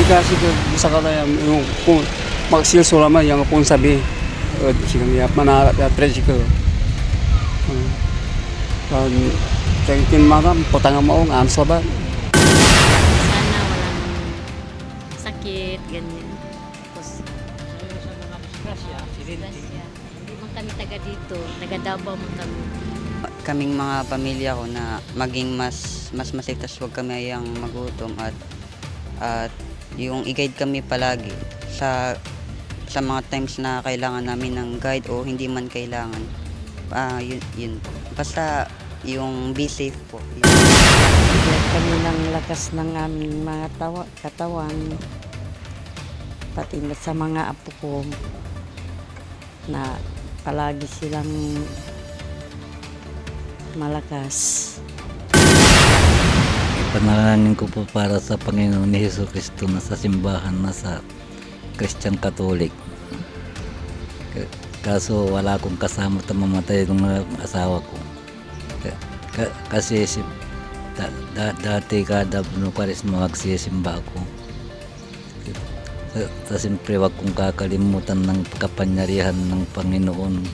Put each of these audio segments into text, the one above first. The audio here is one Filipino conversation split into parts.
kasi bisa ka tayo yung kung magsilso naman yung kung sabi sigang mana tricycle kan kin mana potang mo ang anso ba Sana walang sakit, ganyan. Tapos, disgrasya. Hindi man kami taga dito, taga Davao man kami. Kaming mga pamilya ko na maging mas masigtas, wag kami ayang magutom at yung i-guide kami palagi sa mga times na kailangan namin ng guide o hindi man kailangan. Yun. Basta yung be safe po. Bigyan kami ng lakas ng aming mga katawan, pati sa mga apo ko na palagi silang malakas. Panalangin ko po para sa Panginoon ni Jesucristo na sa simbahan na sa Christian Catholic. Kaso wala akong kasama at mamatay ng asawa ko. Kasi dati kada Paris magsisimba ako. Siyempre wag kong kakalimutan ng kapangyarihan ng Panginoon.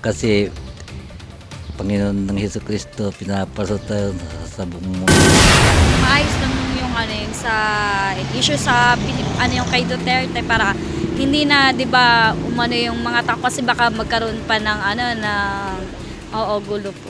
Kasi Panginoon ng Jesucristo pinapasok tayo sa buong mundo. Maayos naman yung sa issue sa yung kay Duterte para hindi na 'di ba umano yung mga tao kasi baka magkaroon pa ng gulo po.